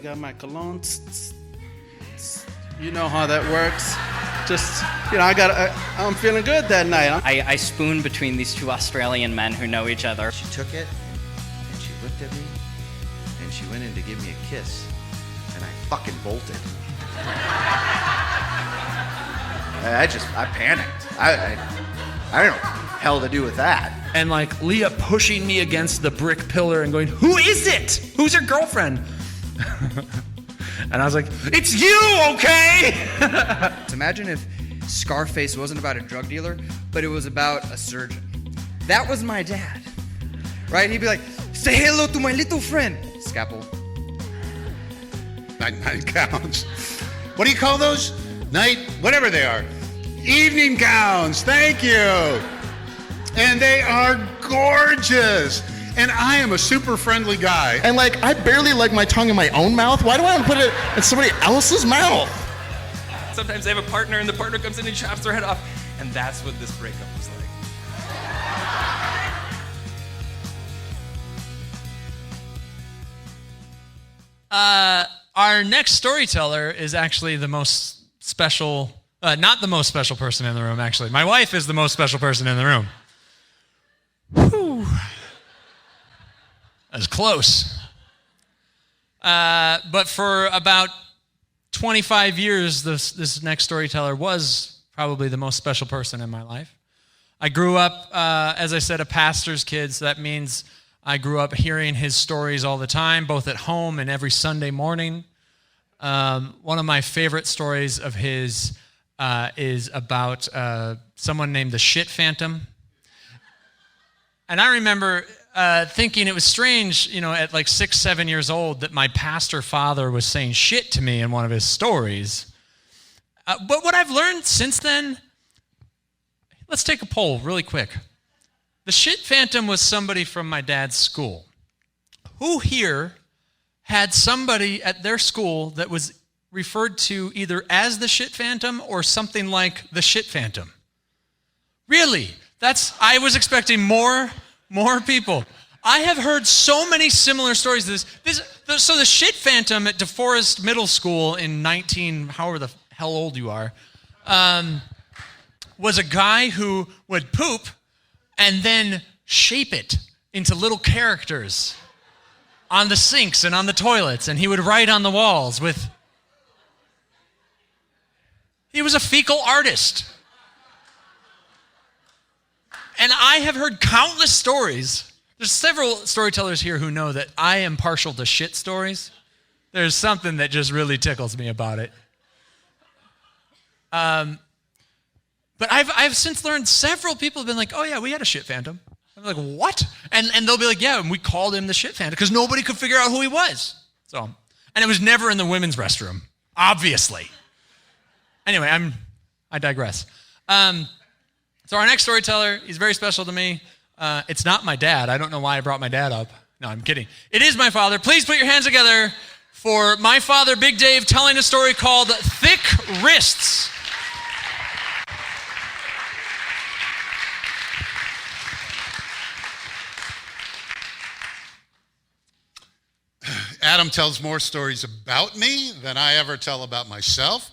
Got my cologne. You know how that works. Just, I'm feeling good that night. I spoon between these two Australian men who know each other. She took it, and she looked at me, and she went in to give me a kiss, and I fucking bolted. I panicked. I don't know what the hell to do with that. And like Leah pushing me against the brick pillar and going, "Who is it? Who's your girlfriend?" And I was like, "It's you, okay?" Imagine if Scarface wasn't about a drug dealer, but it was about a surgeon. That was my dad, right? He'd be like, "Say hello to my little friend." Scalpel. Night gowns. What do you call those? Whatever they are. Evening gowns, thank you. And they are gorgeous. And I am a super friendly guy. And like, I barely like my tongue in my own mouth. Why do I want to put it in somebody else's mouth? Sometimes they have a partner and the partner comes in and chops their head off. And that's what this breakup was like. Our next storyteller is actually the most special, not the most special person in the room, actually. My wife is the most special person in the room. Whew. That was close. But for about 25 years, this next storyteller was probably the most special person in my life. I grew up, as I said, a pastor's kid, so that means I grew up hearing his stories all the time, both at home and every Sunday morning. One of my favorite stories of his is about someone named the Shit Phantom. And I remember thinking it was strange, at like 6, 7 years old, that my pastor father was saying shit to me in one of his stories. But what I've learned since then, let's take a poll really quick. The Shit Phantom was somebody from my dad's school. Who here had somebody at their school that was referred to either as the Shit Phantom or something like the Shit Phantom? Really? I was expecting more people. I have heard so many similar stories to this. So the Shit Phantom at DeForest Middle School in however the hell old you are, was a guy who would poop and then shape it into little characters on the sinks and on the toilets, and he would write on the walls he was a fecal artist. And I have heard countless stories. There's several storytellers here who know that I am partial to shit stories. There's something that just really tickles me about it. But I've since learned several people have been like, "Oh yeah, we had a Shit Phantom." I'm like, "What?" And they'll be like, "Yeah, and we called him the Shit Phantom because nobody could figure out who he was." And it was never in the women's restroom, obviously. Anyway, I digress. So our next storyteller, he's very special to me. It's not my dad. I don't know why I brought my dad up. No, I'm kidding. It is my father. Please put your hands together for my father, Big Dave, telling a story called Thick Wrists. Adam tells more stories about me than I ever tell about myself.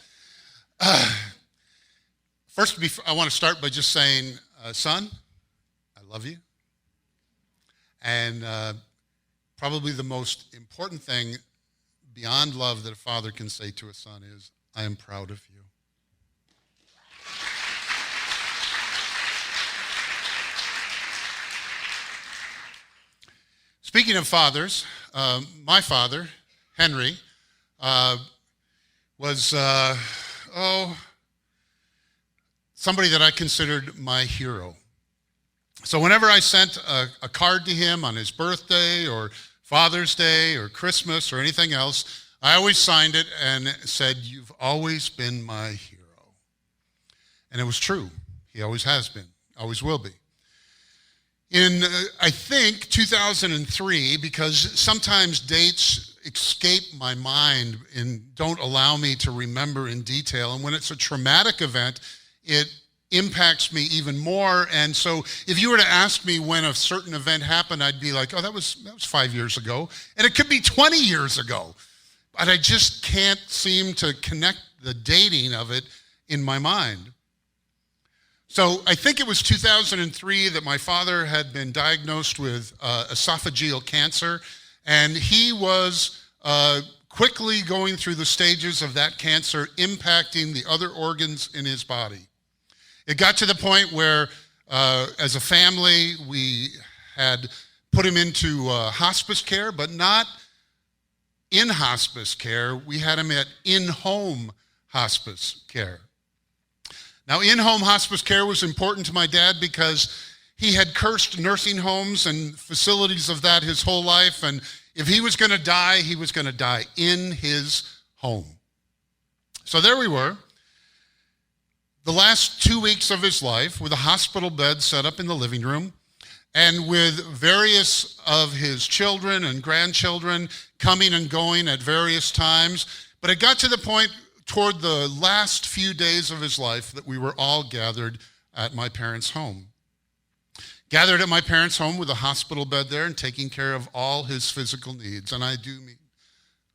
First, I want to start by just saying, son, I love you. And probably the most important thing beyond love that a father can say to a son is, I am proud of you. Speaking of fathers, my father, Henry, was somebody that I considered my hero. So whenever I sent a card to him on his birthday or Father's Day or Christmas or anything else, I always signed it and said, "You've always been my hero." And it was true. He always has been, always will be. In, I think, 2003, because sometimes dates escape my mind and don't allow me to remember in detail. And when it's a traumatic event, it impacts me even more. And so if you were to ask me when a certain event happened, I'd be like, oh, that was 5 years ago. And it could be 20 years ago. but I just can't seem to connect the dating of it in my mind. So I think it was 2003 that my father had been diagnosed with esophageal cancer, and he was quickly going through the stages of that cancer impacting the other organs in his body. It got to the point where, as a family, we had put him into hospice care, but not in hospice care. We had him at in-home hospice care. Now, in-home hospice care was important to my dad because he had cursed nursing homes and facilities of that his whole life, and if he was going to die, he was going to die in his home. So there we were, the last 2 weeks of his life, with a hospital bed set up in the living room, and with various of his children and grandchildren coming and going at various times. But it got to the point toward the last few days of his life that we were all gathered at my parents' home. Gathered at my parents' home with a hospital bed there and taking care of all his physical needs. And I do mean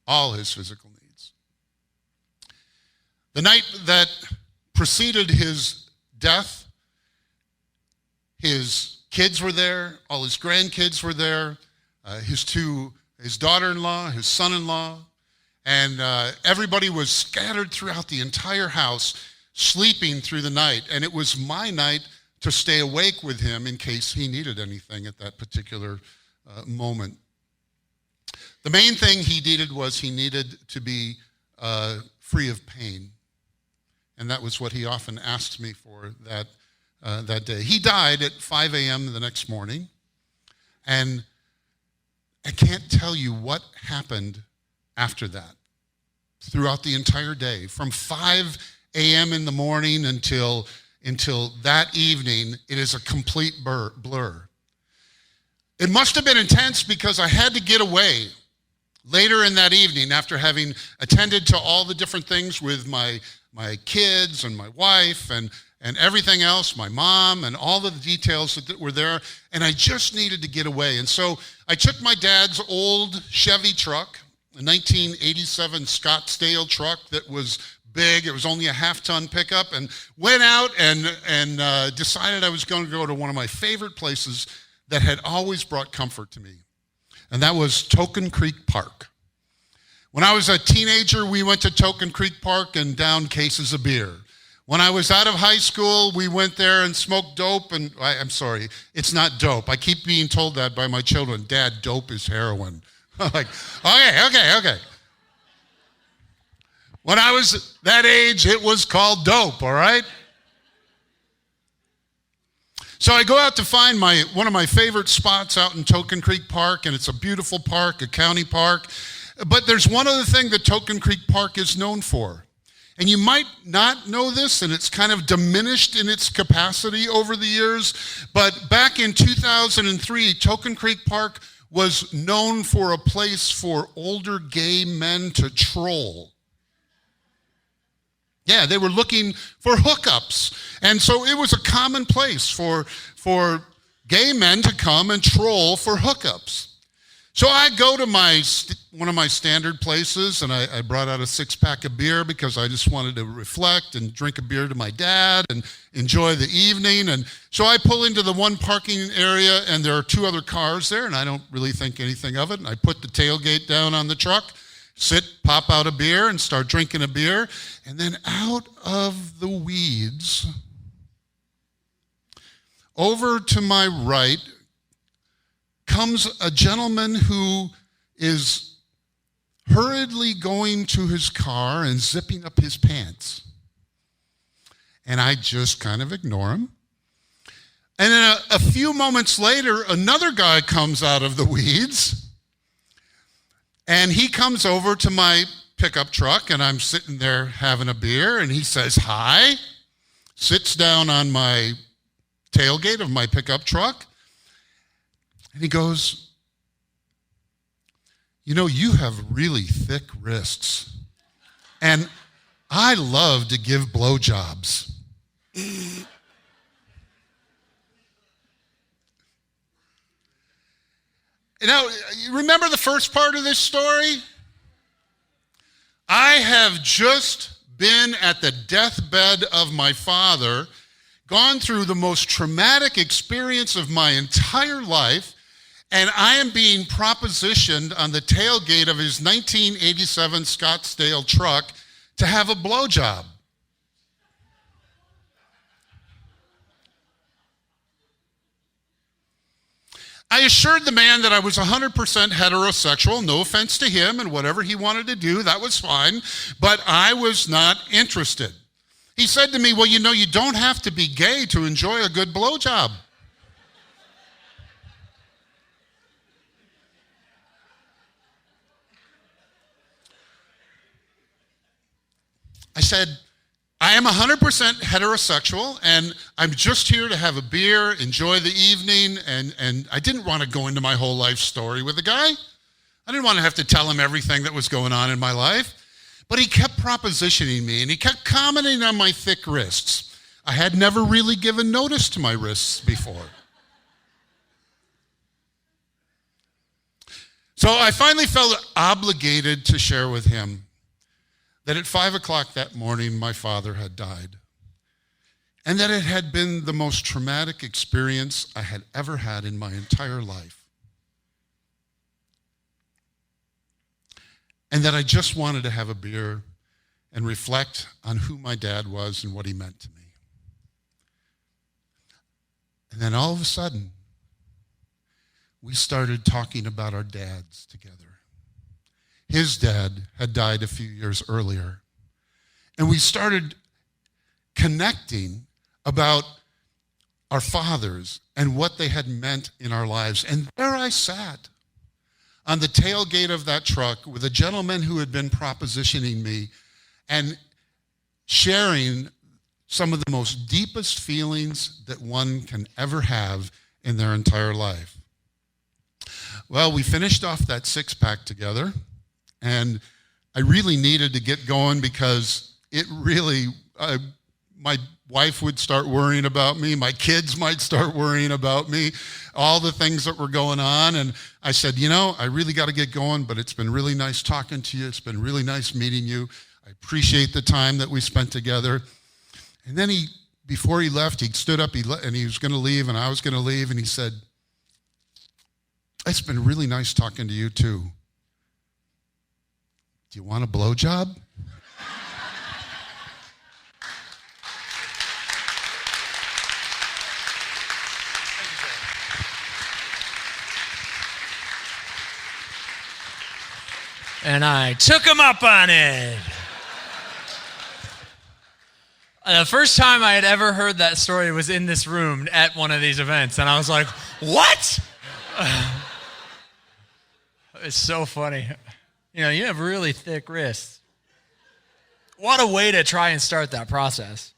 all his physical needs. The night that preceded his death, his kids were there, all his grandkids were there, his daughter-in-law, his son-in-law, and everybody was scattered throughout the entire house, sleeping through the night. And it was my night to stay awake with him in case he needed anything at that particular moment. The main thing he needed was he needed to be free of pain. And that was what he often asked me for that day. He died at 5 a.m. the next morning. And I can't tell you what happened after that, throughout the entire day, from 5 a.m. in the morning until that evening. It is a complete blur. It must have been intense because I had to get away later in that evening after having attended to all the different things with my kids and my wife and everything else, my mom and all of the details that were there, and I just needed to get away. And so I took my dad's old Chevy truck, a 1987 Scottsdale truck that was big. It was only a half-ton pickup, and went out and decided I was going to go to one of my favorite places that had always brought comfort to me, and that was Token Creek Park. When I was a teenager, we went to Token Creek Park and downed cases of beer. When I was out of high school, we went there and smoked dope, and I'm sorry, it's not dope. I keep being told that by my children. Dad, dope is heroin. I'm like, okay. When I was that age, it was called dope, all right? So I go out to find one of my favorite spots out in Token Creek Park, and it's a beautiful park, a county park. But there's one other thing that Token Creek Park is known for. And you might not know this, and it's kind of diminished in its capacity over the years, but back in 2003, Token Creek Park was known for a place for older gay men to troll. Yeah, they were looking for hookups. And so it was a common place for gay men to come and troll for hookups. So I go to one of my standard places, and I brought out a six-pack of beer because I just wanted to reflect and drink a beer to my dad and enjoy the evening. And so I pull into the one parking area, and there are two other cars there, and I don't really think anything of it. And I put the tailgate down on the truck, pop out a beer, and start drinking a beer. And then out of the weeds, over to my right, comes a gentleman who is hurriedly going to his car and zipping up his pants. And I just kind of ignore him. And then a few moments later, another guy comes out of the weeds, and he comes over to my pickup truck, and I'm sitting there having a beer, and he says hi, sits down on my tailgate of my pickup truck, and he goes, "You know, you have really thick wrists, and I love to give blowjobs." Now, you remember the first part of this story? I have just been at the deathbed of my father, gone through the most traumatic experience of my entire life, and I am being propositioned on the tailgate of his 1987 Scottsdale truck to have a blowjob. I assured the man that I was 100% heterosexual, no offense to him, and whatever he wanted to do, that was fine, but I was not interested. He said to me, well, you know, you don't have to be gay to enjoy a good blowjob. I said, I am 100% heterosexual, and I'm just here to have a beer, enjoy the evening, and I didn't want to go into my whole life story with the guy. I didn't want to have to tell him everything that was going on in my life. But he kept propositioning me, and he kept commenting on my thick wrists. I had never really given notice to my wrists before. So I finally felt obligated to share with him that at 5 o'clock that morning, my father had died, and that it had been the most traumatic experience I had ever had in my entire life, and that I just wanted to have a beer and reflect on who my dad was and what he meant to me. And then all of a sudden, we started talking about our dads together. His dad had died a few years earlier. And we started connecting about our fathers and what they had meant in our lives. And there I sat on the tailgate of that truck with a gentleman who had been propositioning me and sharing some of the most deepest feelings that one can ever have in their entire life. Well, we finished off that six-pack together. And I really needed to get going because it really, my wife would start worrying about me. My kids might start worrying about me, all the things that were going on. And I said, you know, I really got to get going, but it's been really nice talking to you. It's been really nice meeting you. I appreciate the time that we spent together. And then before he left, he stood up and he was going to leave and I was going to leave. And he said, it's been really nice talking to you too. Do you want a blowjob? And I took him up on it. The first time I had ever heard that story was in this room at one of these events, and I was like, what? It's so funny. You know, you have really thick wrists. What a way to try and start that process.